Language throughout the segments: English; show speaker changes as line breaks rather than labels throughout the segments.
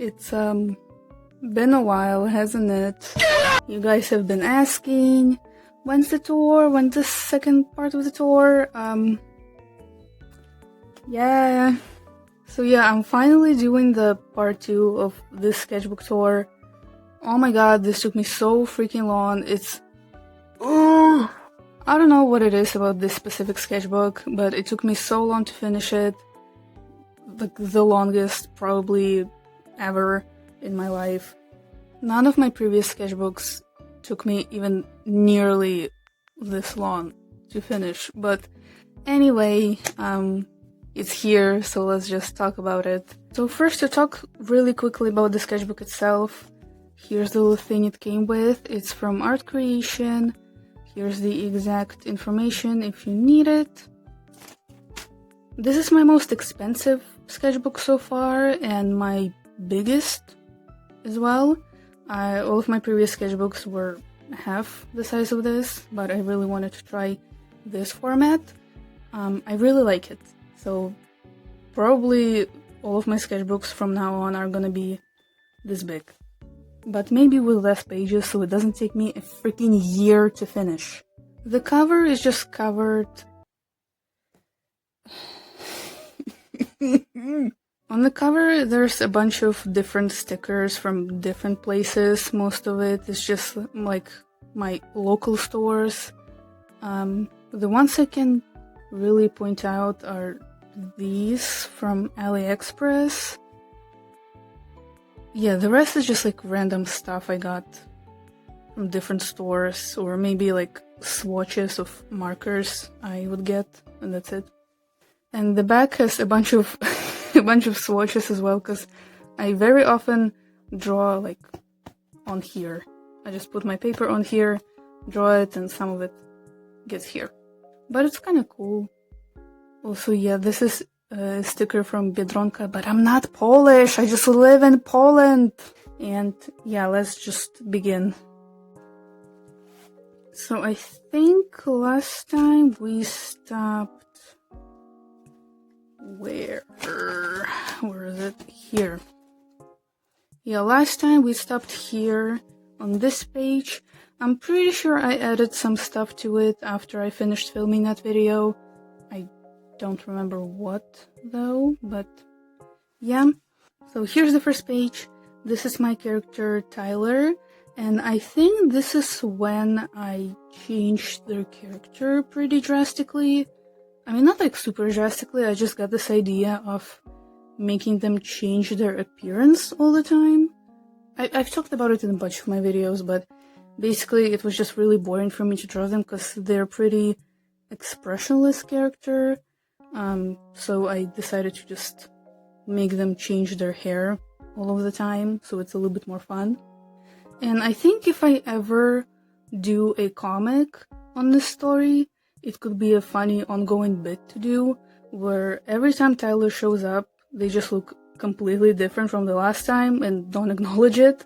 It's been a while, hasn't it? You guys have been asking, when's the tour? When's the second part of the tour? Yeah. So yeah, I'm finally doing the part 2 of this sketchbook tour. Oh my god, this took me so freaking long. I don't know what it is about this specific sketchbook, but it took me so long to finish it. Like the longest probably ever in my life. None of my previous sketchbooks took me even nearly this long to finish, but anyway, it's here, so let's just talk about it. So first, to talk really quickly about the sketchbook itself, here's the little thing it came with. It's from Art Creation. Here's the exact information if you need it. This is my most expensive sketchbook so far, and my biggest as well. All of my previous sketchbooks were half the size of this, but I really wanted to try this format. I really like it, so probably all of my sketchbooks from now on are gonna be this big. But maybe with less pages, so it doesn't take me a freaking year to finish. The cover is just covered... On the cover, there's a bunch of different stickers from different places. Most of it is just like my local stores. The ones I can really point out are these from AliExpress. Yeah, the rest is just like random stuff I got from different stores, or maybe like swatches of markers I would get, and that's it. And the back has a bunch of a bunch of swatches as well, because I very often draw like on here. I just put my paper on here, draw it, and some of it gets here. But it's kind of cool. Also, yeah, this is a sticker from Biedronka, but I'm not Polish, I just live in Poland! And yeah, let's just begin. So I think last time we stopped... Where is it? Here. Yeah, last time we stopped here on this page. I'm pretty sure I added some stuff to it after I finished filming that video. I don't remember what though, but yeah. So here's the first page. This is my character Tyler, and I think this is when I changed their character pretty drastically. I mean, not like super drastically, I just got this idea of making them change their appearance all the time. I've talked about it in a bunch of my videos, but basically it was just really boring for me to draw them because they're pretty expressionless character. So I decided to just make them change their hair all of the time, so it's a little bit more fun. And I think if I ever do a comic on this story, it could be a funny ongoing bit to do, where every time Tyler shows up, they just look completely different from the last time and don't acknowledge it.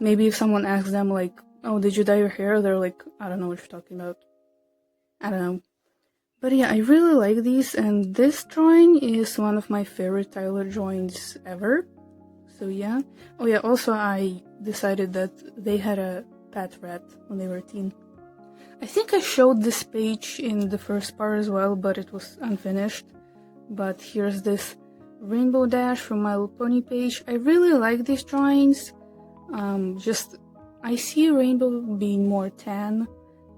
Maybe if someone asks them like, oh, did you dye your hair? They're like, I don't know what you're talking about. I don't know. But yeah, I really like these, and this drawing is one of my favorite Tyler drawings ever. So yeah. Oh yeah, also I decided that they had a pet rat when they were a teen. I think I showed this page in the first part as well, but it was unfinished. But here's this Rainbow Dash from My Little Pony page. I really like these drawings. I see Rainbow being more tan,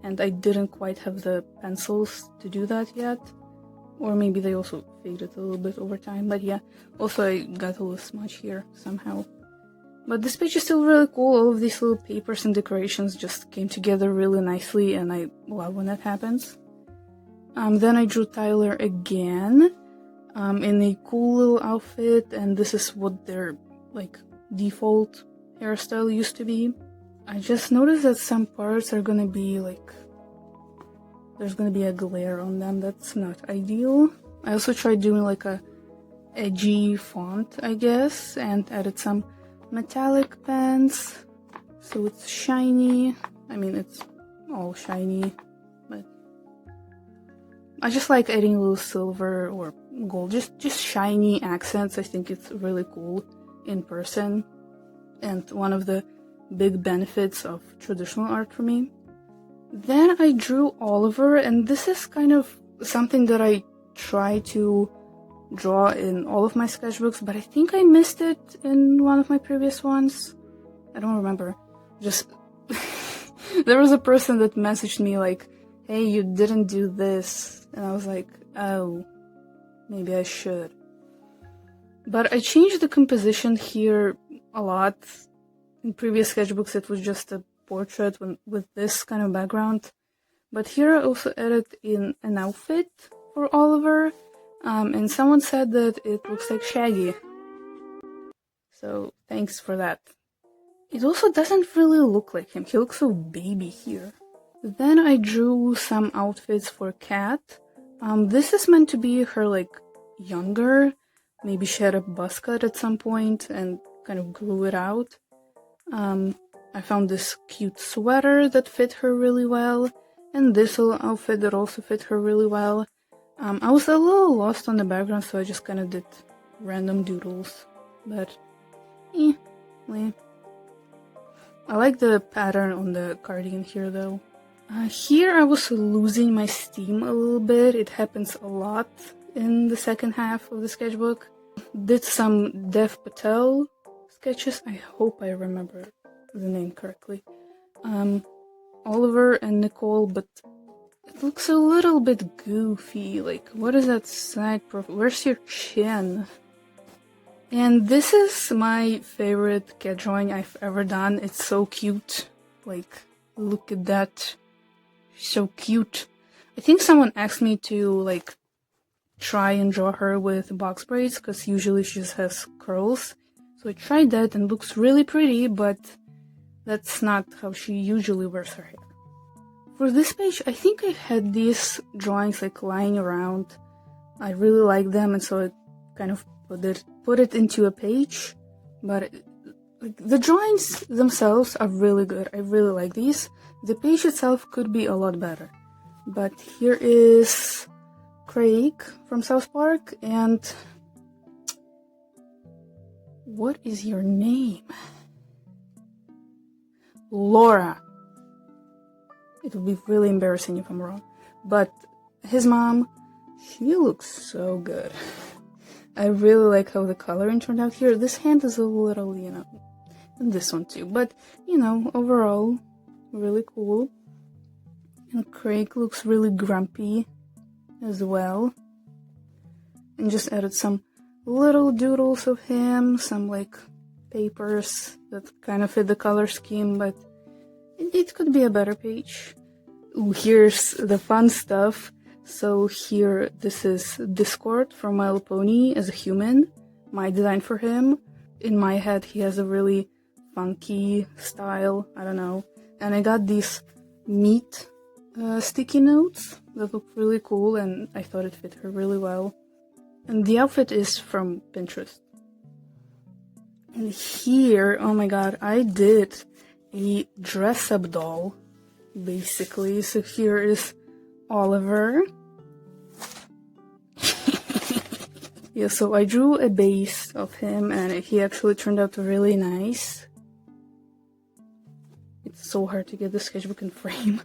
and I didn't quite have the pencils to do that yet. Or maybe they also faded a little bit over time, but yeah. Also, I got a little smudge here somehow. But this page is still really cool. All of these little papers and decorations just came together really nicely, and I love when that happens. Then I drew Tyler again, in a cool little outfit, and this is what their, like, default hairstyle used to be. I just noticed that some parts are gonna be, like, there's gonna be a glare on them. That's not ideal. I also tried doing, like, a edgy font, I guess, and added some metallic pens, so it's shiny. I mean, it's all shiny, but I just like adding a little silver or gold, just shiny accents. I think it's really cool, in person, and one of the big benefits of traditional art for me. Then I drew Oliver, and this is kind of something that I try to draw in all of my sketchbooks, but I think I missed it in one of my previous ones. I don't remember. Just there was a person that messaged me like, hey, you didn't do this, and I was like, oh, maybe I should. But I changed the composition here a lot. In previous sketchbooks it was just a portrait with this kind of background, but here I also added in an outfit for Oliver, and someone said that it looks like Shaggy, so thanks for that. It also doesn't really look like him, he looks so baby here. Then I drew some outfits for Kat. This is meant to be her like younger, maybe she had a buzz cut at some point and kind of grew it out. I found this cute sweater that fit her really well, and this little outfit that also fit her really well. I was a little lost on the background, so I just kind of did random doodles, but I like the pattern on the cardigan here though. Here I was losing my steam a little bit. It happens a lot in the second half of the sketchbook. Did some Dev Patel sketches. I hope I remember the name correctly. Oliver and Nicole, but it looks a little bit goofy. Like, what is that side profile? Where's your chin? And this is my favorite cat drawing I've ever done. It's so cute. Like, look at that. So cute. I think someone asked me to, like, try and draw her with box braids, because usually she just has curls. So I tried that and looks really pretty, but that's not how she usually wears her hair. For this page, I think I had these drawings like lying around. I really like them, and so I kind of put it into a page. But like, the drawings themselves are really good. I really like these. The page itself could be a lot better. But here is Craig from South Park, and what is your name? Laura. It would be really embarrassing if I'm wrong. But his mom, she looks so good. I really like how the coloring turned out here. This hand is a little, and this one too. But, overall, really cool. And Craig looks really grumpy as well. And just added some little doodles of him, some like papers that kind of fit the color scheme, but it could be a better page. Ooh, here's the fun stuff. So here, this is Discord from My Little Pony as a human, my design for him. In my head, he has a really funky style, I don't know. And I got these meat sticky notes that look really cool, and I thought it fit her really well. And the outfit is from Pinterest. And here, oh my god, I did a dress-up doll, basically. So here is Oliver. Yeah, so I drew a base of him, and he actually turned out really nice. It's so hard to get the sketchbook in frame.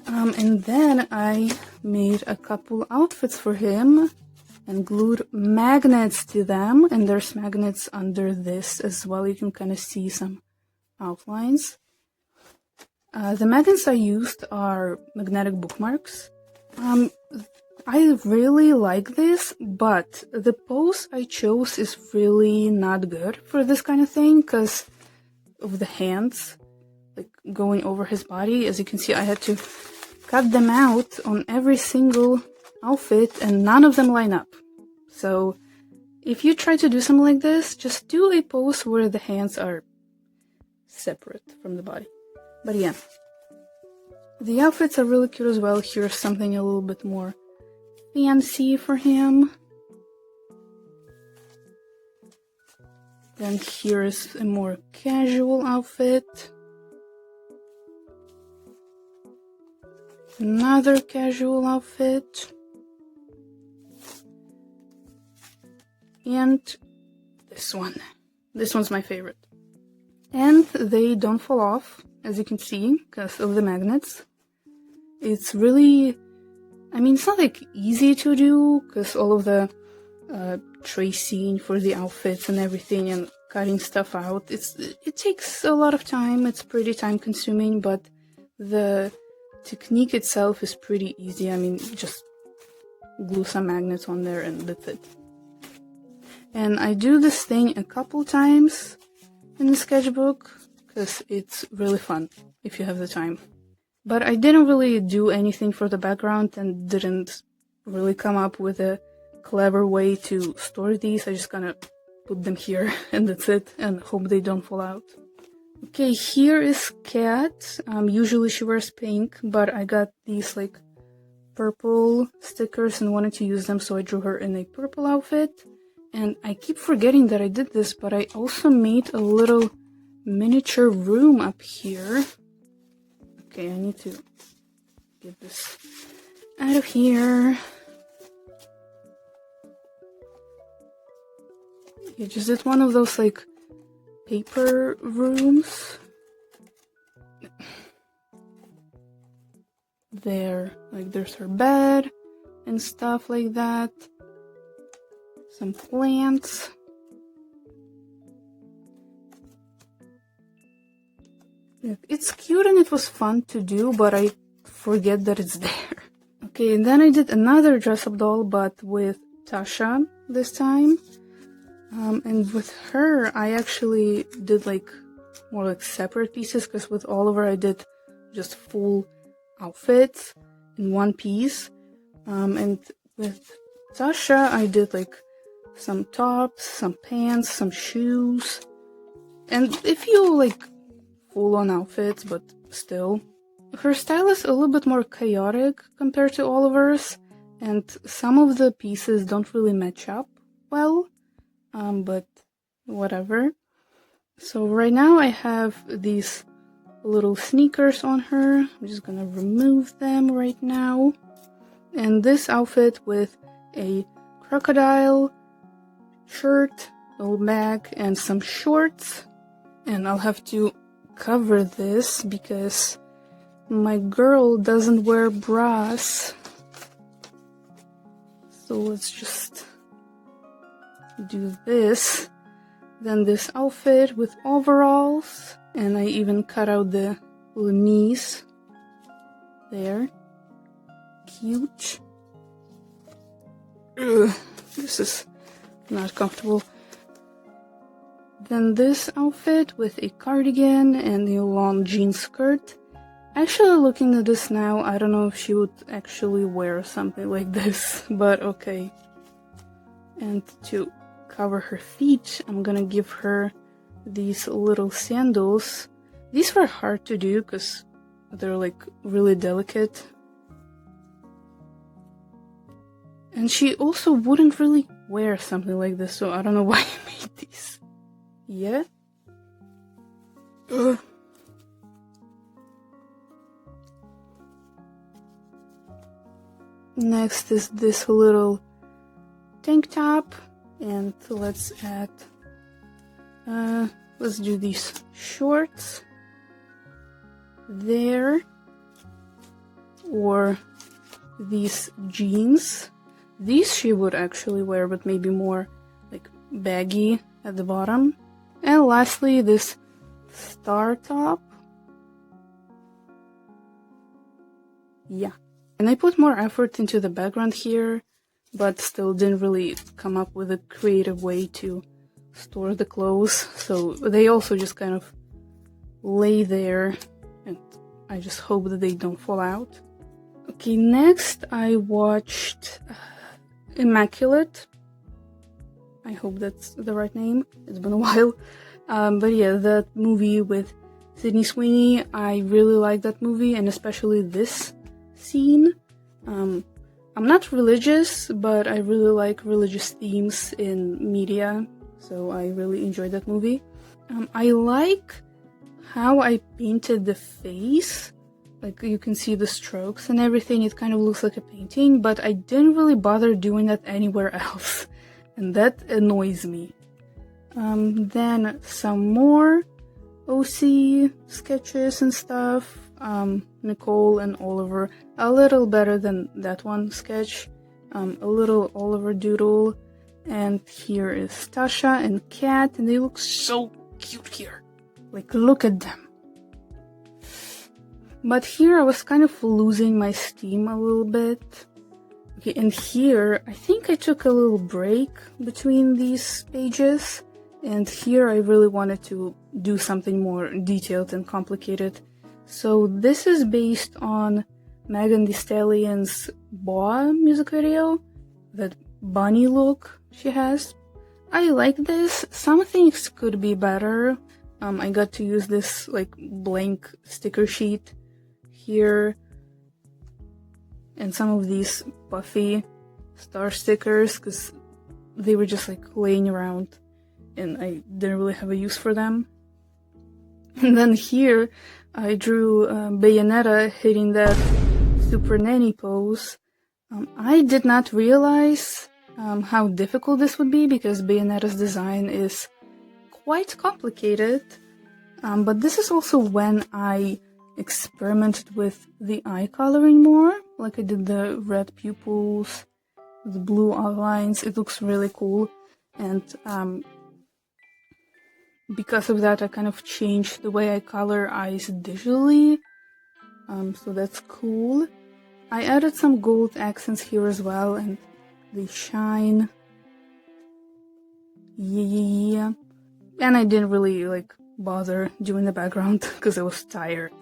And then I made a couple outfits for him and glued magnets to them, and there's magnets under this as well. You can kind of see some outlines. The magnets I used are magnetic bookmarks. I really like this, but the pose I chose is really not good for this kind of thing because of the hands, like going over his body. As you can see, I had to cut them out on every single outfit, and none of them line up. So if you try to do something like this, just do a pose where the hands are separate from the body. But yeah, the outfits are really cute as well. Here's something a little bit more fancy for him. Then here's a more casual outfit. Another casual outfit. And this one. This one's my favorite. And they don't fall off, as you can see, because of the magnets. It's really, I mean, it's not like easy to do, because all of the tracing for the outfits and everything and cutting stuff out, it takes a lot of time. It's pretty time consuming, but the technique itself is pretty easy. I mean, just glue some magnets on there and that's it. And I do this thing a couple times in the sketchbook because it's really fun if you have the time. But I didn't really do anything for the background and didn't really come up with a clever way to store these. I just kind of put them here and that's it, and hope they don't fall out. Okay, here is Cat. Usually she wears pink, but I got these like purple stickers and wanted to use them, so I drew her in a purple outfit. And I keep forgetting that I did this, but I also made a little miniature room up here. Okay, I need to get this out of here. Yeah, just did one of those like paper rooms. There, like there's her bed and stuff like that. Some plants. It's cute and it was fun to do, but I forget that it's there. Okay, and then I did another dress-up doll, but with Tasha this time. And with her, I actually did like more like separate pieces, because with Oliver I did just full outfits in one piece. And with Tasha, I did like some tops, some pants, some shoes. And if you like full-on outfits, but still. Her style is a little bit more chaotic compared to Oliver's, and some of the pieces don't really match up well, but whatever. So right now I have these little sneakers on her. I'm just gonna remove them right now. And this outfit with a crocodile shirt, little bag, and some shorts. And I'll have to cover this because my girl doesn't wear bras. So let's just do this. Then this outfit with overalls, and I even cut out the little knees there. Cute. Ugh, this is not comfortable. Then this outfit with a cardigan and a long jean skirt. Actually, looking at this now, I don't know if she would actually wear something like this, but okay. And to cover her feet, I'm gonna give her these little sandals. These were hard to do because they're like really delicate. And she also wouldn't really wear something like this, so I don't know why I made these. Yeah? Ugh. Next is this little tank top, and let's add, let's do these shorts there, or these jeans. These she would actually wear, but maybe more like baggy at the bottom. And lastly, this star top. Yeah. And I put more effort into the background here, but still didn't really come up with a creative way to store the clothes. So they also just kind of lay there, and I just hope that they don't fall out. Okay, next I watched Immaculate. I hope that's the right name. It's been a while. But yeah, that movie with Sydney Sweeney, I really like that movie, and especially this scene. I'm not religious, but I really like religious themes in media, so I really enjoyed that movie. I like how I painted the face. Like, you can see the strokes and everything, it kind of looks like a painting, but I didn't really bother doing that anywhere else, and that annoys me. Then some more OC sketches and stuff. Nicole and Oliver, a little better than that one sketch. A little Oliver doodle. And here is Tasha and Kat, and they look so cute here. Like, look at them. But here I was kind of losing my steam a little bit. Okay, and here I think I took a little break between these pages. And here I really wanted to do something more detailed and complicated. So this is based on Megan Thee Stallion's Boa music video. That bunny look she has. I like this. Some things could be better. I got to use this like blank sticker sheet here. And some of these puffy star stickers because they were just like laying around and I didn't really have a use for them. And then here I drew Bayonetta hitting that super nanny pose. I did not realize how difficult this would be because Bayonetta's design is quite complicated. But this is also when I experimented with the eye coloring more. Like I did the red pupils, the blue outlines. It looks really cool. And because of that, I kind of changed the way I color eyes digitally. So that's cool. I added some gold accents here as well, and they shine. Yeah. And I didn't really like bother doing the background because I was tired.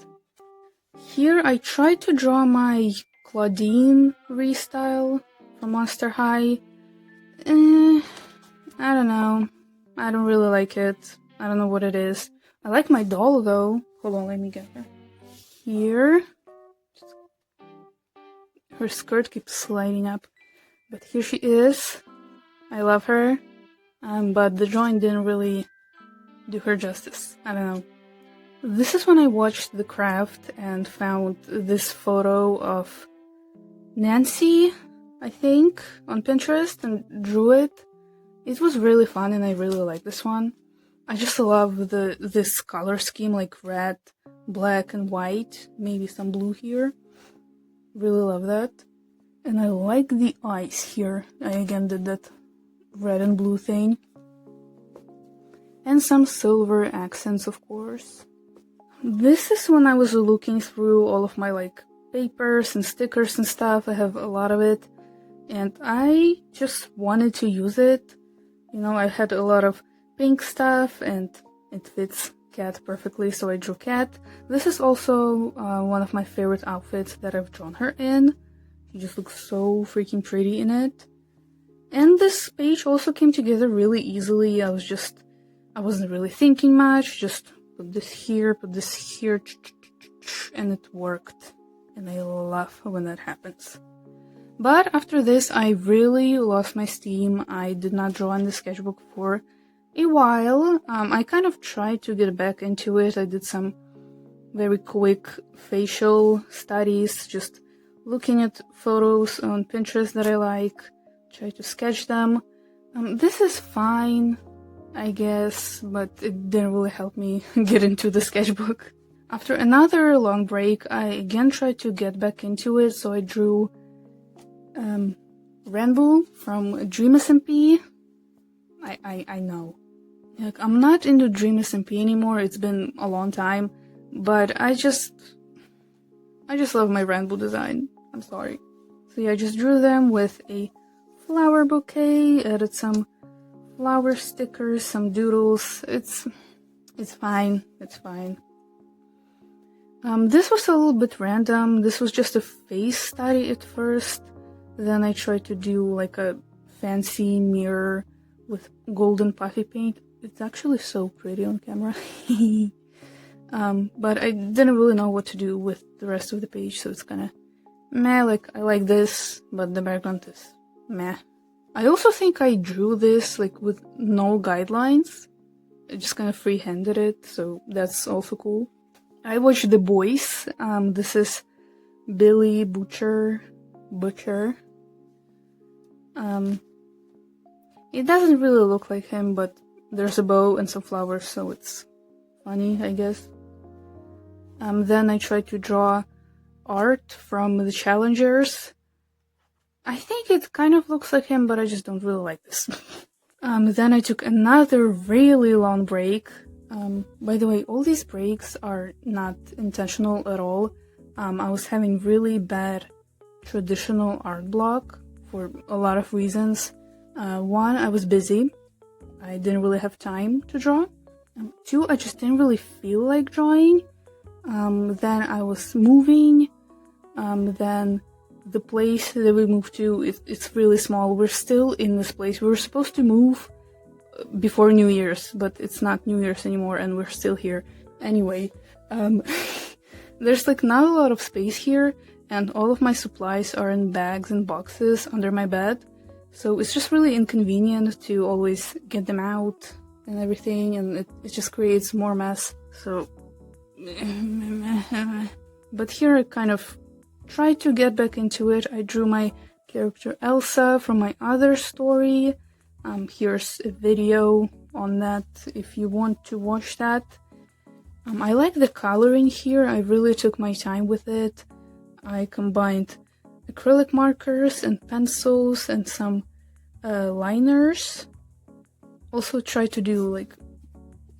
Here I tried to draw my Claudine restyle from Monster High. I don't know. I don't really like it. I don't know what it is. I like my doll though. Hold on, let me get her. Here. Her skirt keeps sliding up. But here she is. I love her. But the drawing didn't really do her justice. I don't know. This is when I watched The Craft and found this photo of Nancy, I think, on Pinterest and drew it. It was really fun and I really like this one. I just love this color scheme, like red, black, and white. Maybe some blue here. Really love that. And I like the eyes here. I again did that red and blue thing. And some silver accents, of course. This is when I was looking through all of my like papers and stickers and stuff. I have a lot of it. And I just wanted to use it. You know, I had a lot of pink stuff and it fits Cat perfectly, so I drew Cat. This is also one of my favorite outfits that I've drawn her in. She just looks so freaking pretty in it. And this page also came together really easily. I wasn't really thinking much, just put this here, and it worked. And I love when that happens. But after this, I really lost my steam. I did not draw in the sketchbook for a while. I kind of tried to get back into it. I did some very quick facial studies, just looking at photos on Pinterest that I like, try to sketch them. This is fine, I guess, but it didn't really help me get into the sketchbook. After another long break, I again tried to get back into it, so I drew Rainbow from Dream SMP. I know. Like, I'm not into Dream SMP anymore, it's been a long time, but I just love my rainbow design. I'm sorry. So yeah, I just drew them with a flower bouquet, added some flower stickers, some doodles. It's fine. It's fine. This was a little bit random. This was just a face study at first. Then I tried to do like a fancy mirror with golden puffy paint. It's actually so pretty on camera. But I didn't really know what to do with the rest of the page, so it's kinda meh. Like, I like this, but the background is meh. I also think I drew this like with no guidelines. I just kind of free-handed it, so that's also cool. I watched The Boys. This is Billy Butcher. It doesn't really look like him, but there's a bow and some flowers, so it's funny, I guess. Then I tried to draw art from the challengers. I think it kind of looks like him, but I just don't really like this. Then I took another really long break. By the way, all these breaks are not intentional at all. I was having really bad traditional art block for a lot of reasons. One, I was busy. I didn't really have time to draw. Two, I just didn't really feel like drawing. Then I was moving. Then the place that we moved to, it's really small. We're still in this place. We were supposed to move before New Year's, but it's not New Year's anymore and we're still here. Anyway, there's like not a lot of space here, and all of my supplies are in bags and boxes under my bed. So it's just really inconvenient to always get them out and everything, and it just creates more mess. So, but here I kind of tried to get back into it. I drew my character Elsa from my other story. Here's a video on that if you want to watch that. I like the coloring here. I really took my time with it. I combined acrylic markers and pencils and some liners. Also tried to do like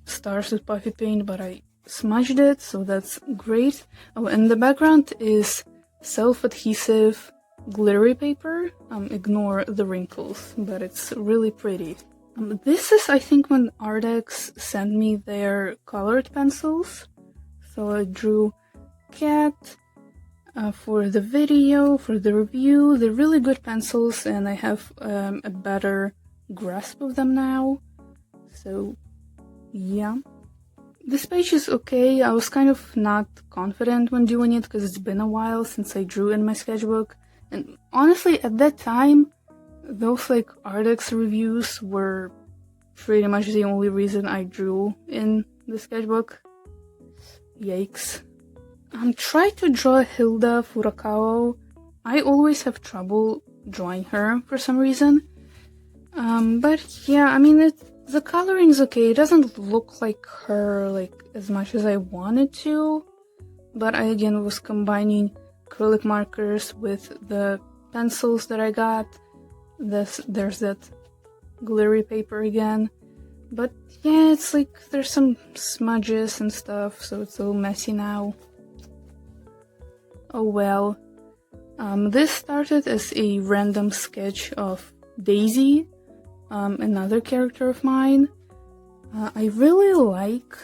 stars with puffy paint, but I smudged it, so that's great. Oh, and the background is self-adhesive glittery paper. Ignore the wrinkles, but it's really pretty. This is, I think, when Ardex sent me their colored pencils. So I drew cat for the video, for the review. They're really good pencils, and I have a better grasp of them now. So, yeah. This page is okay. I was kind of not confident when doing it because it's been a while since I drew in my sketchbook. And honestly, at that time, those like Ardex reviews were pretty much the only reason I drew in the sketchbook. Yikes. Try to draw Hilda Furukawa. I always have trouble drawing her for some reason. But yeah, I mean, the coloring's okay. It doesn't look like her like as much as I wanted to, but I again was combining acrylic markers with the pencils that I got. There's that glittery paper again, but yeah, it's like there's some smudges and stuff, so it's a little messy now. Oh well. This started as a random sketch of Daisy, another character of mine. I really like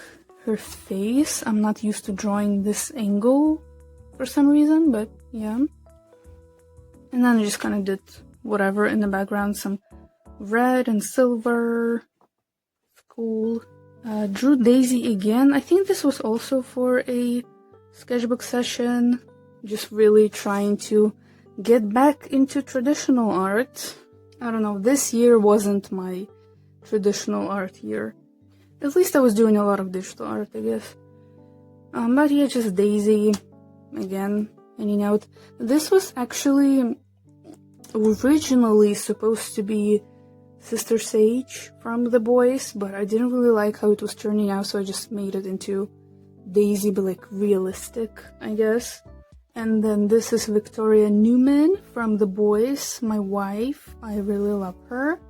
her face. I'm not used to drawing this angle for some reason, but yeah. And then I just kind of did whatever in the background, some red and silver. It's cool. Drew Daisy again. I think this was also for a sketchbook session. Just really trying to get back into traditional art. I don't know, this year wasn't my traditional art year. At least I was doing a lot of digital art, I guess. But yeah, just Daisy again, hanging out. This was actually originally supposed to be Sister Sage from The Boys, but I didn't really like how it was turning out, so I just made it into Daisy, but like realistic, I guess. And then this is Victoria Newman from The Boys, my wife. I really love her.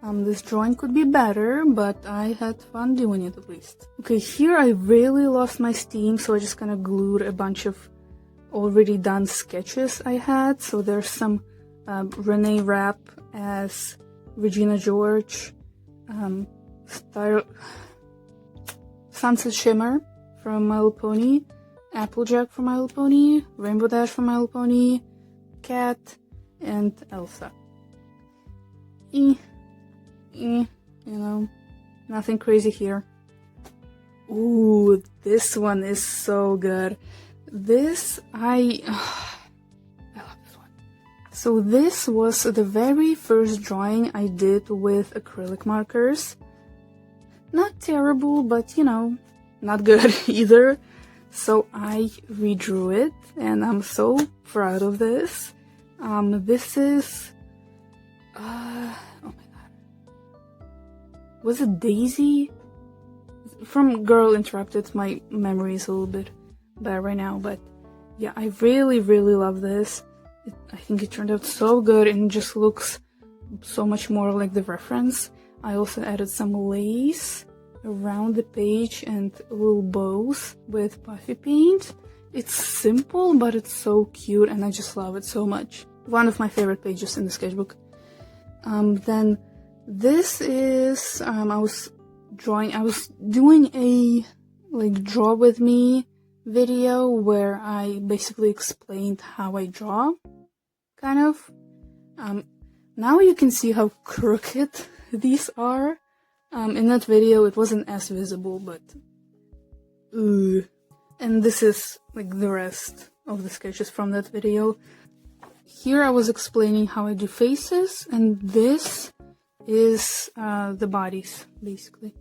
This drawing could be better, but I had fun doing it at least. Okay, here I really lost my steam, so I just kind of glued a bunch of already done sketches I had. So there's some Renee Rapp as Regina George, Sunset Shimmer from My Little Pony, Applejack from My Little Pony, Rainbow Dash from My Little Pony, Cat, and Elsa. You know, nothing crazy here. Ooh, this one is so good. I love this one. So this was the very first drawing I did with acrylic markers. Not terrible, but you know, not good either. So I redrew it, and I'm so proud of this. This is, oh my god. Was it Daisy? From Girl Interrupted, my memory is a little bit bad right now, but yeah, I really, really love this. I think it turned out so good and just looks so much more like the reference. I also added some lace around the page and little bows with puffy paint. It's simple, but it's so cute and I just love it so much. One of my favorite pages in the sketchbook. Then this is, I was doing a draw with me video where I basically explained how I draw, kind of. Now you can see how crooked these are. In that video it wasn't as visible, but and this is the rest of the sketches from that video. Here I was explaining how I do faces, and this is the bodies, basically.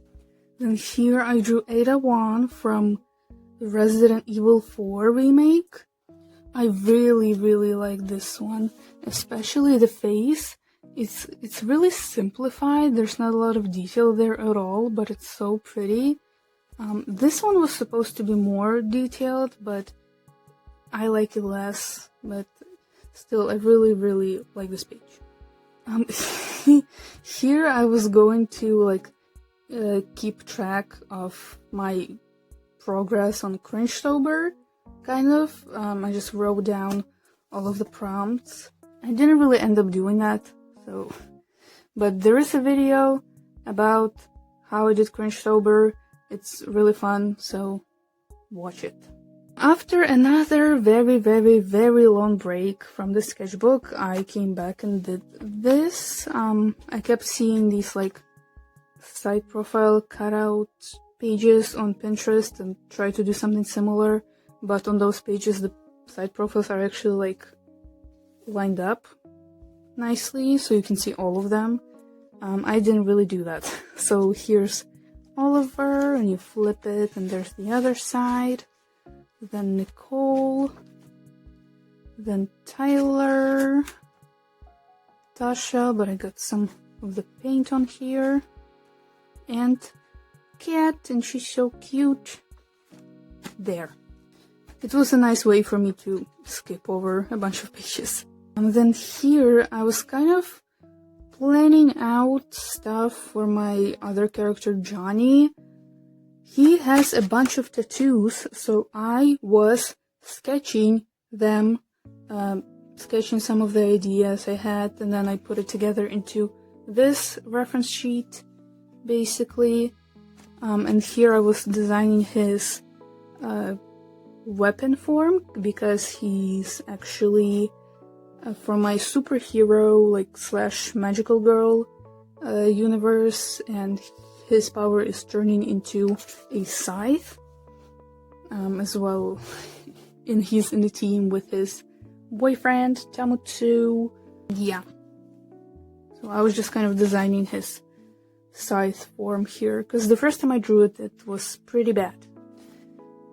Then here I drew Ada Wong from the Resident Evil 4 remake. I really, really like this one, especially the face. It's really simplified, there's not a lot of detail there at all, but it's so pretty. This one was supposed to be more detailed, but I like it less, but still, I really, really like this page. Here I was going to keep track of my progress on Cringetober, kind of. I just wrote down all of the prompts. I didn't really end up doing that, but there is a video about how I did Cringetober. It's really fun, so watch it. After another very, very, very long break from the sketchbook, I came back and did this. I kept seeing these side profile cutout pages on Pinterest and tried to do something similar, but on those pages the side profiles are actually lined up nicely so you can see all of them. I didn't really do that. So here's Oliver, and you flip it and there's the other side. Then Nicole, then Tyler, Tasha, but I got some of the paint on here, and Cat, and she's so cute. There. It was a nice way for me to skip over a bunch of pages. And then here I was kind of planning out stuff for my other character, Johnny. He has a bunch of tattoos, so I was sketching them, sketching some of the ideas I had, and then I put it together into this reference sheet, basically. And here I was designing his weapon form, because he's actually from my superhero / magical girl universe, and his power is turning into a scythe, as well. And he's in the team with his boyfriend, Tamutsu. Yeah. So I was just kind of designing his scythe form here, because the first time I drew it, it was pretty bad.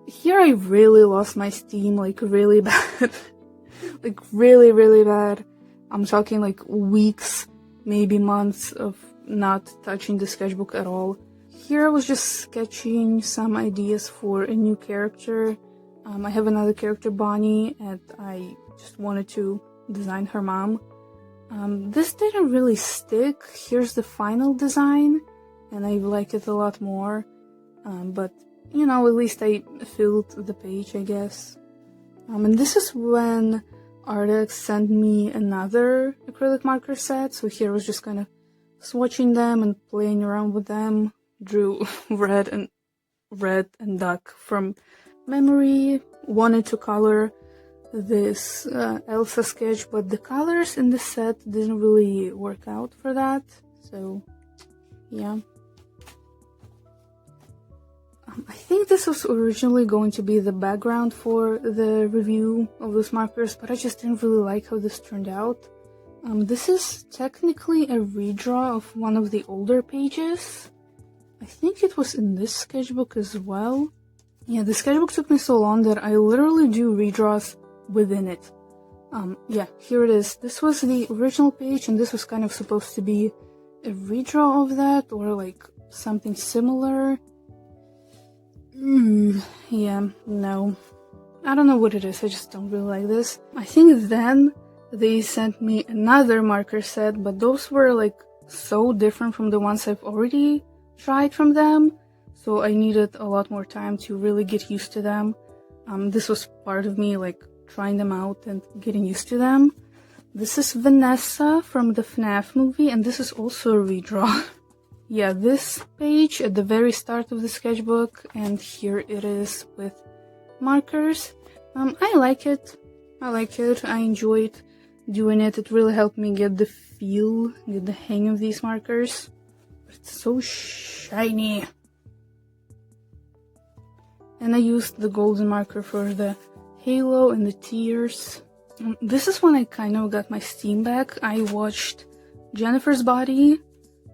Here I really lost my steam, really bad. Really, really bad. I'm talking weeks, maybe months of not touching the sketchbook at all. Here I was just sketching some ideas for a new character. I have another character, Bonnie, and I just wanted to design her mom. This didn't really stick. Here's the final design, and I like it a lot more. But, at least I filled the page, I guess. And this is when Ardex sent me another acrylic marker set, so here I was just kind of swatching them and playing around with them. Drew red and duck from memory. Wanted to color this Elsa sketch, but the colors in the set didn't really work out for that, so yeah. I think this was originally going to be the background for the review of those markers, but I just didn't really like how this turned out. This is technically a redraw of one of the older pages. I think it was in this sketchbook as well. Yeah, the sketchbook took me so long that I literally do redraws within it. Yeah, here it is. This was the original page, and this was kind of supposed to be a redraw of that, or something similar. Yeah, no. I don't know what it is, I just don't really like this. I think then they sent me another marker set, but those were like so different from the ones I've already tried from them, so I needed a lot more time to really get used to them. This was part of me like trying them out and getting used to them. This is Vanessa from the FNAF movie, and this is also a redraw. Yeah, this page at the very start of the sketchbook, and here it is with markers. I like it. I enjoyed doing it. It really helped me get the feel, get the hang of these markers. It's so shiny. And I used the golden marker for the halo and the tears. This is when I kind of got my steam back. I watched Jennifer's Body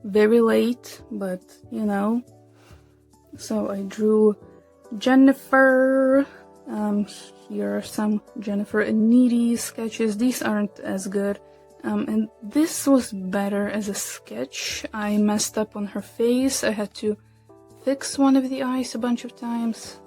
very late, but you know. So I drew Jennifer. Here are some Jennifer and Needy sketches. These aren't as good. And this was better as a sketch. I messed up on her face. I had to fix one of the eyes a bunch of times.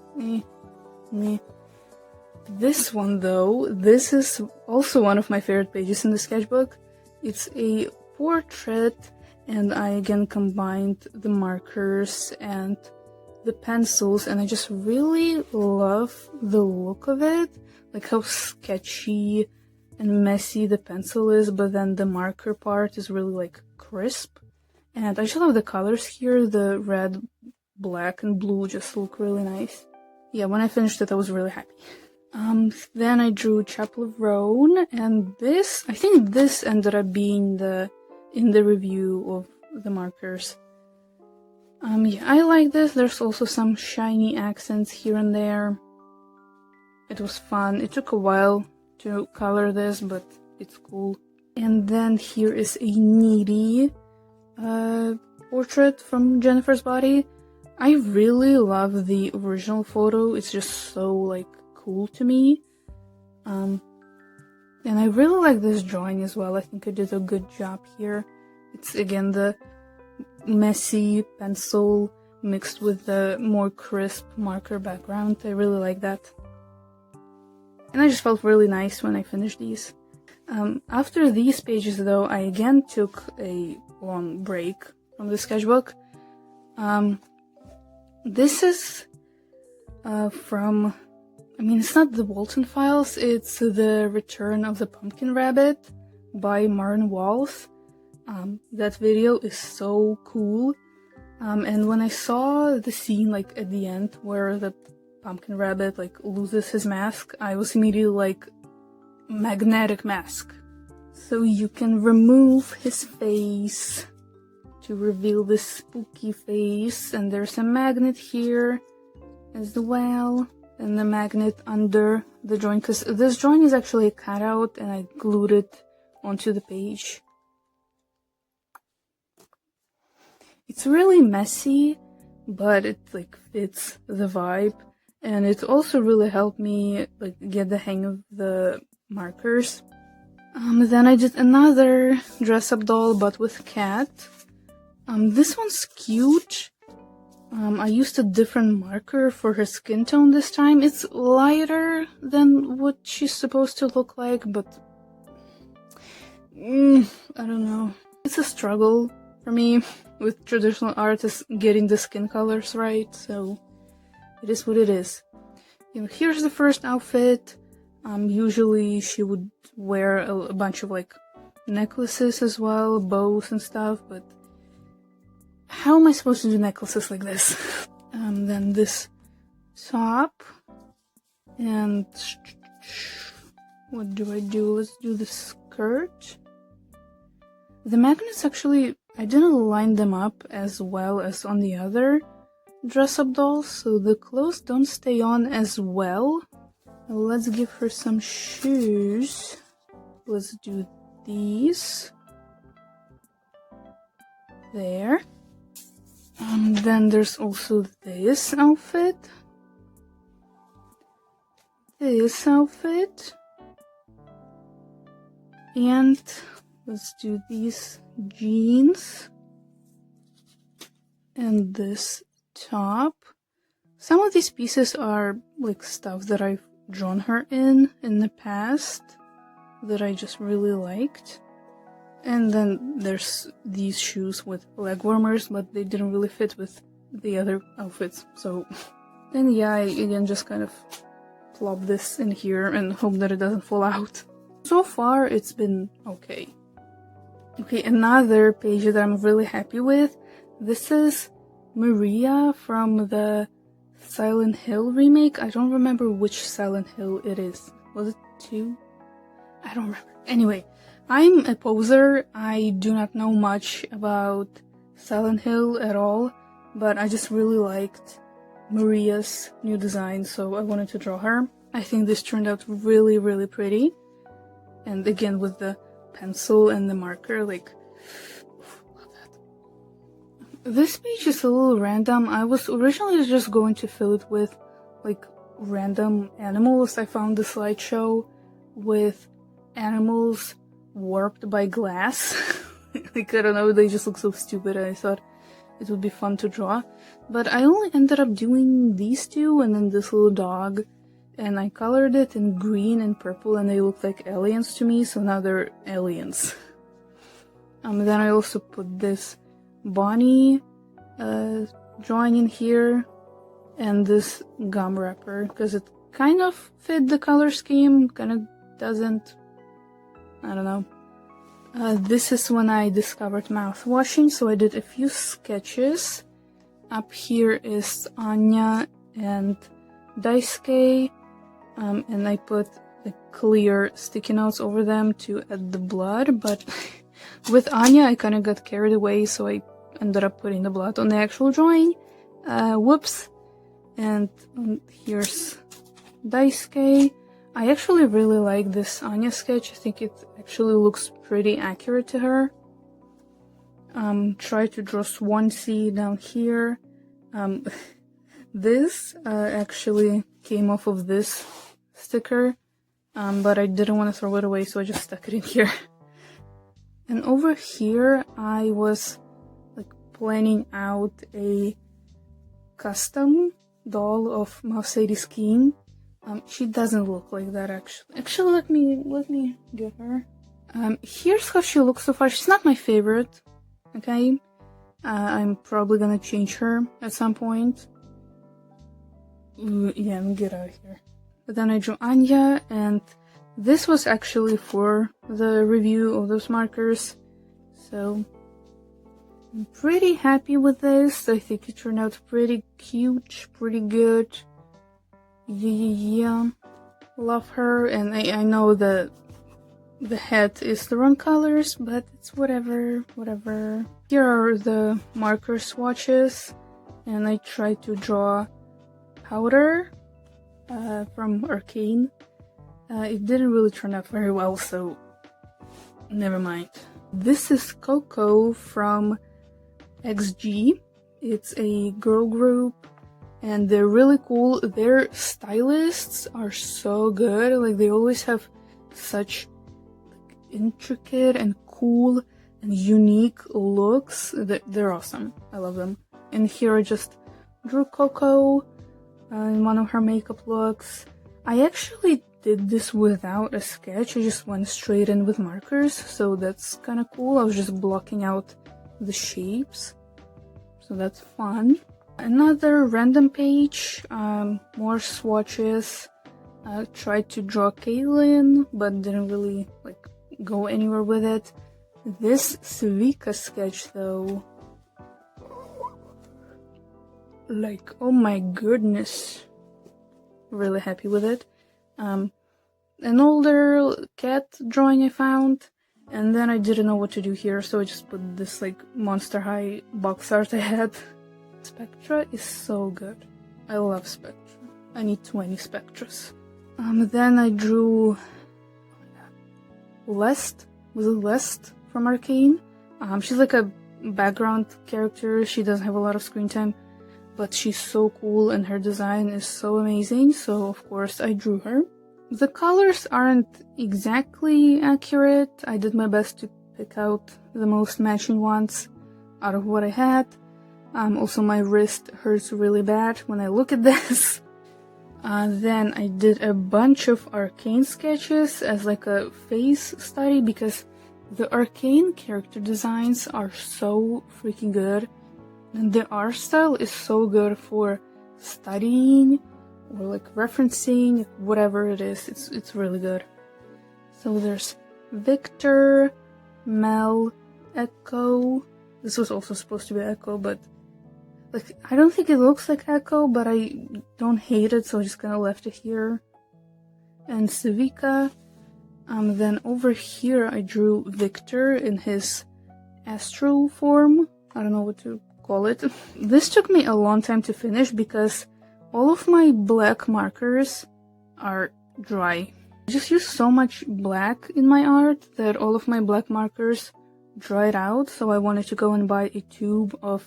This one though, this is also one of my favorite pages in the sketchbook. It's a portrait, and I again combined the markers and the pencils, and I just really love the look of it, like how sketchy and messy the pencil is, but then the marker part is really like crisp. And I just love the colors here. The red, black, and blue just look really nice. Yeah, when I finished it I was really happy. Then I drew Chapel of Roan, and this, I think this ended up being in the review of the markers. Yeah, I like this. There's also some shiny accents here and there. It was fun. It took a while to color this, but it's cool. And then here is a Needy portrait from Jennifer's Body. I really love the original photo. It's just so like cool to me. And I really like this drawing as well. I think I did a good job here. It's again the messy pencil mixed with the more crisp marker background. I really like that. And I just felt really nice when I finished these. After these pages though, I again took a long break from the sketchbook. This is from, I mean, it's not the Walton Files, it's The Return of the Pumpkin Rabbit by Martin Walls. That video is so cool. And when I saw the scene like at the end where the pumpkin rabbit like loses his mask, I was immediately like, magnetic mask. So you can remove his face to reveal this spooky face, and there's a magnet here as well, and the magnet under the drawing, because this drawing is actually a cutout and I glued it onto the page. It's really messy, but it like fits the vibe, and it also really helped me like get the hang of the markers. Then I did another dress-up doll, but with cat. This one's cute. I used a different marker for her skin tone this time. It's lighter than what she's supposed to look like, but I don't know. It's a struggle for me with traditional art is getting the skin colors right, so it is what it is. You know, here's the first outfit. Usually she would wear a bunch of like necklaces as well, bows and stuff, but how am I supposed to do necklaces like this? Then this top, and what do I do? Let's do the skirt. The magnets actually, I didn't line them up as well as on the other dress-up dolls, so the clothes don't stay on as well. Let's give her some shoes. Let's do these. There. Then there's also this outfit. This outfit. And let's do these jeans. and this top. Some of these pieces are like stuff that I've drawn her in the past that I just really liked. And then there's these shoes with leg warmers, but they didn't really fit with the other outfits. So then yeah, I again just kind of plop this in here and hope that it doesn't fall out. So far it's been okay. Okay, another page that I'm really happy with. This is Maria from the Silent Hill remake. I don't remember which Silent Hill it is. Was it 2? I don't remember. Anyway, I'm a poser. I do not know much about Silent Hill at all, but I just really liked Maria's new design, so I wanted to draw her. I think this turned out really, really pretty. And again, with the pencil and the marker, like, love that. This page is a little random. I was originally just going to fill it with, like, random animals. I found the slideshow with animals warped by glass. Like, I don't know, they just look so stupid, and I thought it would be fun to draw. But I only ended up doing these two and then this little dog, and I colored it in green and purple, and they look like aliens to me, so now they're aliens. Then I also put this Bonnie drawing in here, and this gum wrapper, because it kind of fit the color scheme, kind of doesn't. I don't know. This is when I discovered mouth washing, so I did a few sketches. Up here is Anya and Daisuke, and I put the clear sticky notes over them to add the blood, but with Anya I kind of got carried away, so I ended up putting the blood on the actual drawing. Whoops. And here's Daisuke. I actually really like this Anya sketch. I think it actually looks pretty accurate to her. Try to draw Swansea down here. This actually came off of this sticker, but I didn't want to throw it away, so I just stuck it in here. And over here I was like planning out a custom doll of Mercedes King. She doesn't look like that actually. Actually, let me get her. Here's how she looks so far. She's not my favorite, okay? I'm probably gonna change her at some point. Yeah, get out of here. But then I drew Anya, and this was actually for the review of those markers. So I'm pretty happy with this. I think it turned out pretty cute, pretty good. Yeah, love her, and I know that the head is the wrong colors, but it's whatever. Here are the marker swatches, and I tried to draw Powder from Arcane. It didn't really turn out very well, so never mind. This is Coco from XG. It's a girl group, and they're really cool. Their stylists are so good. Like, they always have such intricate and cool and unique looks. They're awesome. I love them. And here I just drew Coco in one of her makeup looks. I actually did this without a sketch. I just went straight in with markers, so that's kind of cool. I was just blocking out the shapes, so that's fun. Another random page, more swatches. I tried to draw Caitlyn, but didn't really go anywhere with it. This Suika sketch though, oh my goodness, really happy with it. An older cat drawing I found, and then I didn't know what to do here, so I just put this Monster High box art I had. Spectra is so good. I love Spectra. I need 20 Spectras. Then I drew Lest. Was it Lest from Arcane? She's like a background character. She doesn't have a lot of screen time, but she's so cool and her design is so amazing, so of course I drew her. The colors aren't exactly accurate. I did my best to pick out the most matching ones out of what I had. Also my wrist hurts really bad when I look at this. Then I did a bunch of Arcane sketches as like a face study because the Arcane character designs are so freaking good. And the art style is so good for studying or like referencing, whatever it is. It's really good. So there's Victor, Mel, Echo. This was also supposed to be Echo, but like I don't think it looks like Echo, but I don't hate it, so I just kind of left it here. And Civica. Then over here I drew Victor in his astral form. I don't know what to call it. This took me a long time to finish because all of my black markers are dry. I just used so much black in my art that all of my black markers dried out, so I wanted to go and buy a tube of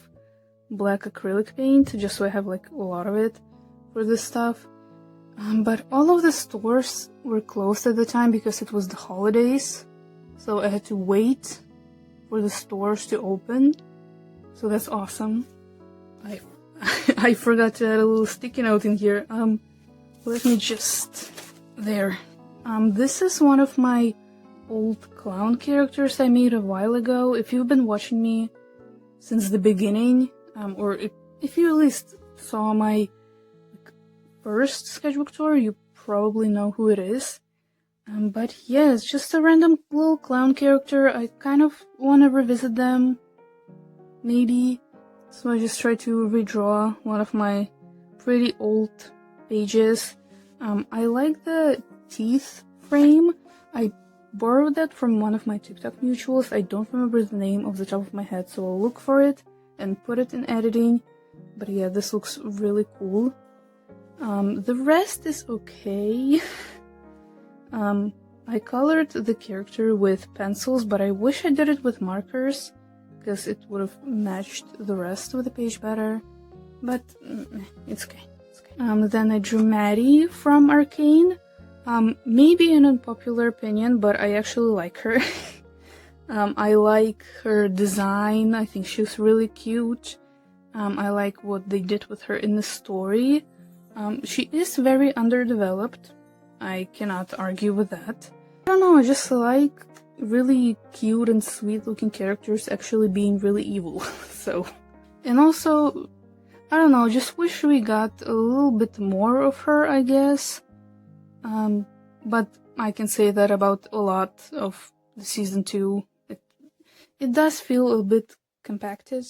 black acrylic paint just so I have like a lot of it for this stuff. But all of the stores were closed at the time because it was the holidays, so I had to wait for the stores to open. So that's awesome. I forgot to add a little sticky note in here. Let me just... there. This is one of my old clown characters I made a while ago. If you've been watching me since the beginning, or if you at least saw my first sketchbook tour, you probably know who it is. But yeah, it's just a random little clown character. I kind of want to revisit them, maybe. So I just tried to redraw one of my pretty old pages. I like the teeth frame. I borrowed that from one of my TikTok mutuals. I don't remember the name off the top of my head, so I'll look for it and put it in editing. But yeah, this looks really cool. The rest is okay. I colored the character with pencils, but I wish I did it with markers, because it would have matched the rest of the page better. But it's okay. Then I drew Maddie from Arcane. Maybe an unpopular opinion, but I actually like her. I like her design. I think she's really cute. I like what they did with her in the story. She is very underdeveloped. I cannot argue with that. I don't know, I just like really cute and sweet looking characters actually being really evil. So, and also, I don't know, just wish we got a little bit more of her, I guess. But I can say that about a lot of the season 2. It does feel a bit compacted,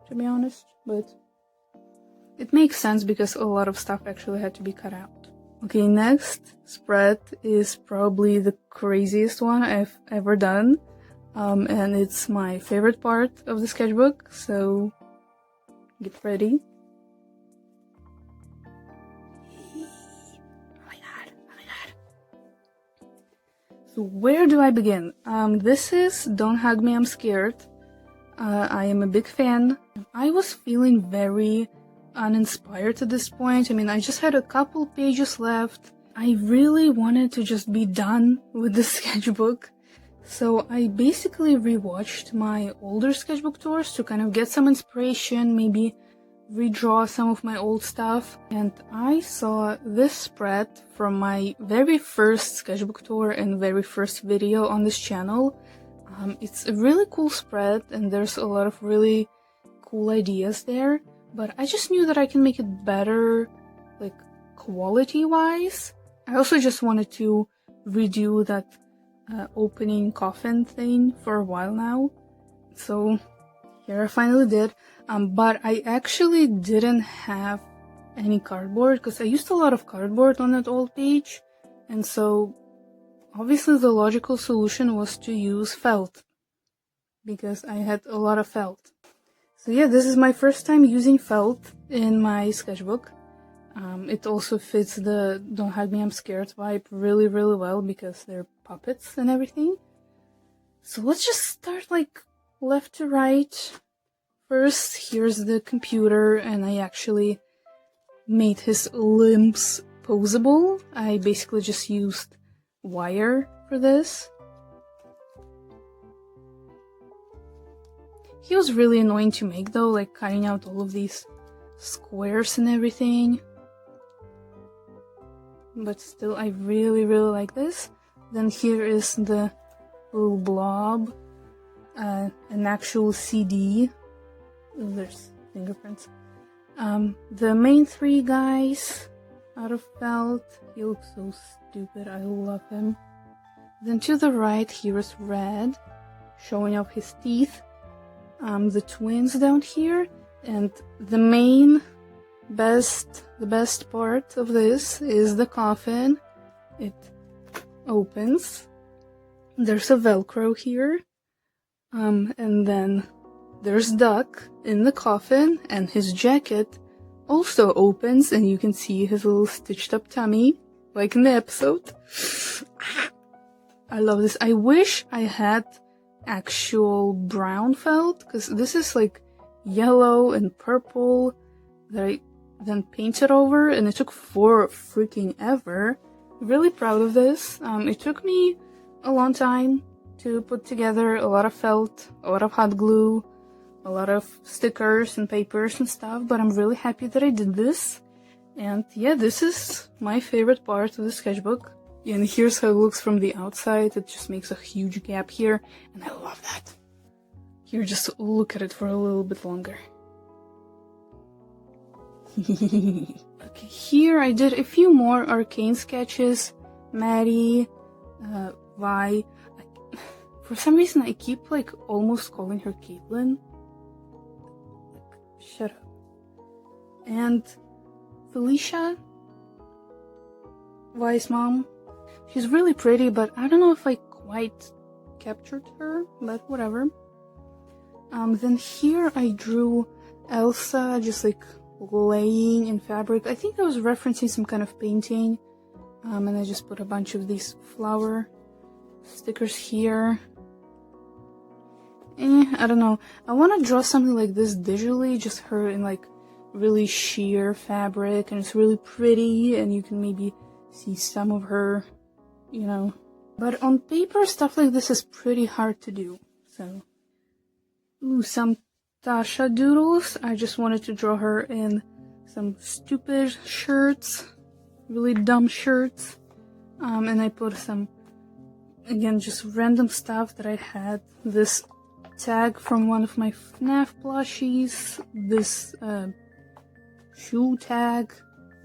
to be honest, but it makes sense because a lot of stuff actually had to be cut out. Okay, next spread is probably the craziest one I've ever done, and it's my favorite part of the sketchbook, so get ready. Oh my god. So where do I begin? This is Don't Hug Me, I'm Scared. I am a big fan. I was feeling very uninspired at this point. I mean, I just had a couple pages left. I really wanted to just be done with the sketchbook. So I basically rewatched my older sketchbook tours to kind of get some inspiration, maybe redraw some of my old stuff. And I saw this spread from my very first sketchbook tour and very first video on this channel. It's a really cool spread and there's a lot of really cool ideas there. But I just knew that I can make it better, like, quality-wise. I also just wanted to redo that opening coffin thing for a while now. So, here I finally did. But I actually didn't have any cardboard, because I used a lot of cardboard on that old page. And so, obviously the logical solution was to use felt, because I had a lot of felt. So yeah, this is my first time using felt in my sketchbook. It also fits the Don't Hug Me, I'm Scared vibe really, really well because they're puppets and everything. So let's just start like left to right. First, here's the computer and I actually made his limbs posable. I basically just used wire for this. He was really annoying to make though, like cutting out all of these squares and everything. But still, I really like this. Then here is the little blob, an actual CD. Ooh, there's fingerprints. The main three guys out of felt. He looks so stupid. I love him. Then to the right, here is Red, showing off his teeth. The twins down here, and the main the best part of this is the coffin. It opens. There's a Velcro here. And then there's Duck in the coffin, and his jacket also opens, and you can see his little stitched up tummy, like in the episode. I love this. I wish I had actual brown felt, because this is like yellow and purple that I then painted over, and it took for freaking ever. Really proud of this. It took me a long time to put together a lot of felt, a lot of hot glue, a lot of stickers and papers and stuff, but I'm really happy that I did this. And yeah, this is my favorite part of the sketchbook. And here's how it looks from the outside. It just makes a huge gap here, and I love that. Here, just look at it for a little bit longer. Okay, here I did a few more Arcane sketches. Maddie, Vi. For some reason, I keep like almost calling her Caitlin. Shut up. And Felicia, Vi's mom. She's really pretty, but I don't know if I quite captured her, but whatever. Then here I drew Elsa just like laying in fabric. I think I was referencing some kind of painting. And I just put a bunch of these flower stickers here. I don't know. I want to draw something like this digitally, just her in like really sheer fabric, and it's really pretty, and you can maybe see some of her, you know. But on paper, stuff like this is pretty hard to do, so. Ooh, some Tasha doodles. I just wanted to draw her in some stupid shirts, really dumb shirts. And I put some, again, just random stuff that I had. This tag from one of my FNAF plushies, this shoe tag,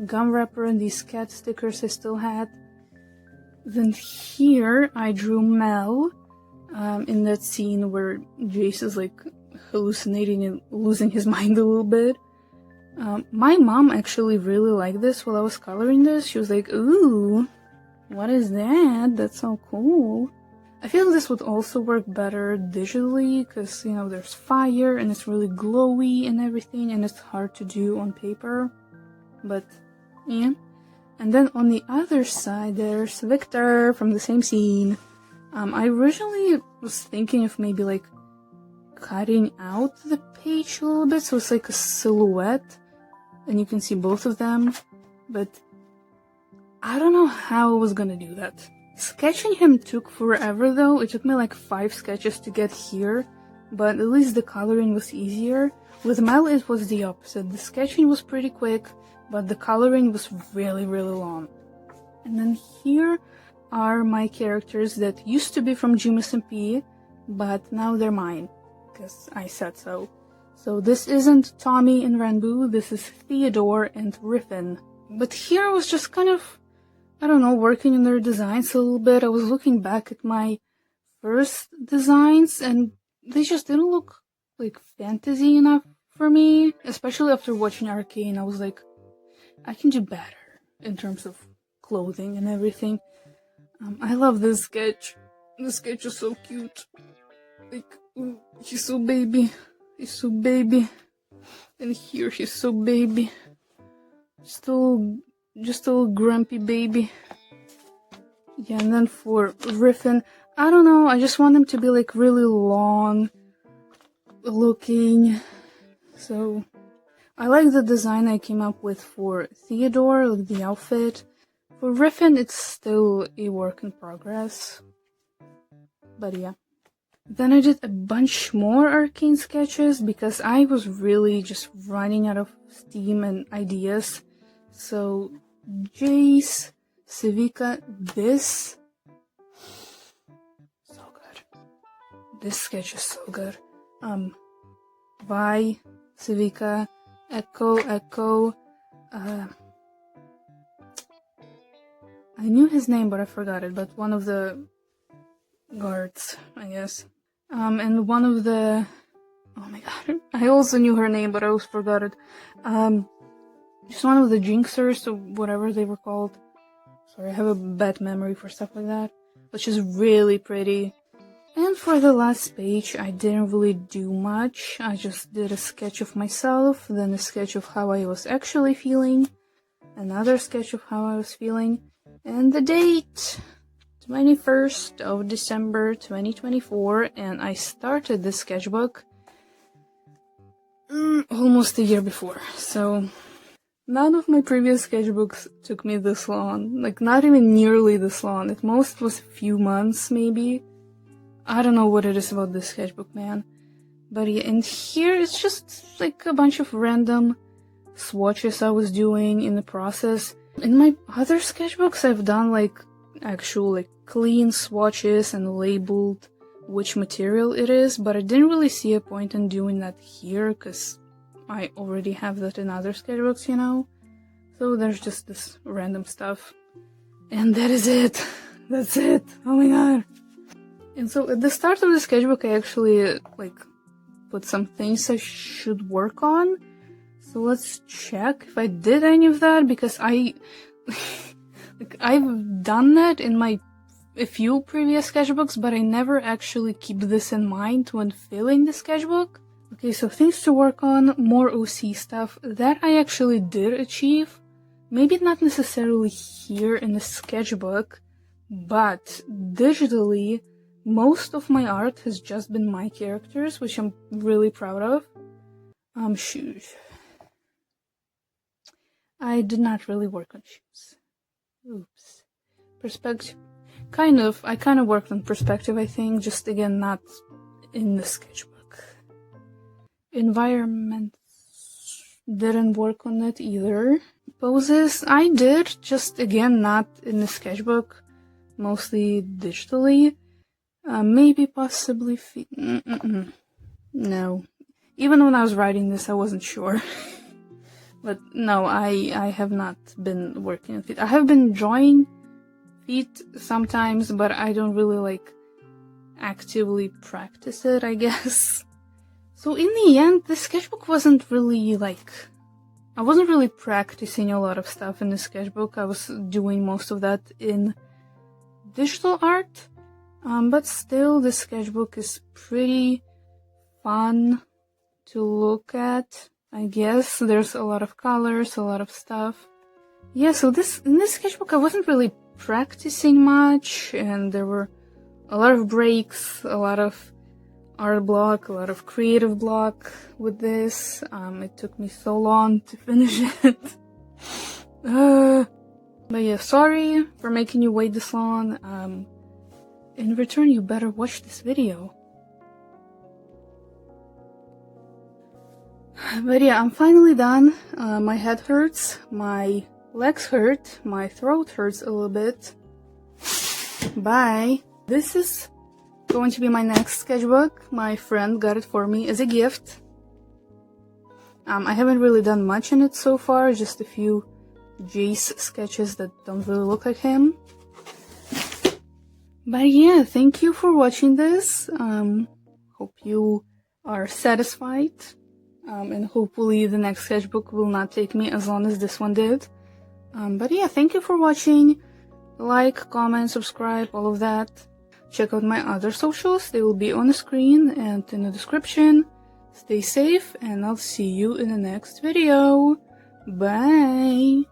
gum wrapper, and these cat stickers I still had. Then here I drew Mel in that scene where Jace is like hallucinating and losing his mind a little bit. My mom actually really liked this while I was coloring this. She was like, "Ooh, what is that? That's so cool." I feel this would also work better digitally, because, you know, there's fire and it's really glowy and everything, and it's hard to do on paper. But, yeah. And then on the other side, there's Victor from the same scene. I originally was thinking of maybe, like, cutting out the page a little bit, so it's like a silhouette, and you can see both of them. But I don't know how I was gonna do that. Sketching him took forever though. It took me like 5 sketches to get here, but at least the coloring was easier. With Mel it was the opposite. The sketching was pretty quick, but the coloring was really long. And then here are my characters that used to be from GMSMP, but now they're mine, because I said so. So this isn't Tommy and Ranboo, this is Theodore and Riffin. But here I was just kind of, I don't know, working on their designs a little bit. I was looking back at my first designs, and they just didn't look like fantasy enough for me. Especially after watching Arcane, I was like, I can do better in terms of clothing and everything. I love this sketch. This sketch is so cute. Like, ooh, he's so baby. He's so baby. And here he's so baby. Just a little grumpy baby. Yeah, and then for Riffin, I don't know, I just want him to be like really long looking. So I like the design I came up with for Theodore, like the outfit. For Riffin, it's still a work in progress. But yeah. Then I did a bunch more Arcane sketches because I was really just running out of steam and ideas. So, Jace, Civica, this. So good. This sketch is so good. Vi, Civica, Echo. I knew his name, but I forgot it. But one of the guards, I guess. And one of the... Oh my god. I also knew her name, but I always forgot it. Just one of the Jinxers, or whatever they were called. Sorry, I have a bad memory for stuff like that. Which is really pretty. And for the last page, I didn't really do much. I just did a sketch of myself, then a sketch of how I was actually feeling, another sketch of how I was feeling, and the date, 21st of December 2024, and I started this sketchbook almost a year before, so none of my previous sketchbooks took me this long, like not even nearly this long. At most was a few months maybe. I don't know what it is about this sketchbook, man. But yeah, and here it's just like a bunch of random swatches I was doing in the process. In my other sketchbooks I've done like actual like clean swatches and labeled which material it is, but I didn't really see a point in doing that here because I already have that in other sketchbooks, you know? So there's just this random stuff. And that is it. That's it. Oh my god. And so at the start of the sketchbook, I actually, like, put some things I should work on. So let's check if I did any of that, because like, I've done that in a few previous sketchbooks, but I never actually keep this in mind when filling the sketchbook. Okay, so things to work on, more OC stuff. That I actually did achieve. Maybe not necessarily here in the sketchbook, but digitally, most of my art has just been my characters, which I'm really proud of. Shoes. I did not really work on shoes. Oops. Perspective. I kind of worked on perspective, I think, just again, not in the sketchbook. Environments. Didn't work on that either. Poses, I did, just again, not in the sketchbook, mostly digitally. Maybe possibly no. Even when I was writing this, I wasn't sure. But no, I have not been working on feet. I have been drawing feet sometimes, but I don't really like actively practice it, I guess. So in the end, the sketchbook wasn't really like... I wasn't really practicing a lot of stuff in the sketchbook. I was doing most of that in digital art. But still, the sketchbook is pretty fun to look at, I guess. There's a lot of colors, a lot of stuff. Yeah, so in this sketchbook I wasn't really practicing much, and there were a lot of breaks, a lot of art block, a lot of creative block with this. It took me so long to finish it. But yeah, sorry for making you wait this long. In return, you better watch this video. But yeah, I'm finally done. My head hurts, my legs hurt, my throat hurts a little bit. Bye. This is going to be my next sketchbook. My friend got it for me as a gift. I haven't really done much in it so far, just a few Jace sketches that don't really look like him. But yeah, thank you for watching this. Hope you are satisfied. And hopefully the next sketchbook will not take me as long as this one did. But yeah, thank you for watching. Like, comment, subscribe, all of that. Check out my other socials. They will be on the screen and in the description. Stay safe, and I'll see you in the next video. Bye!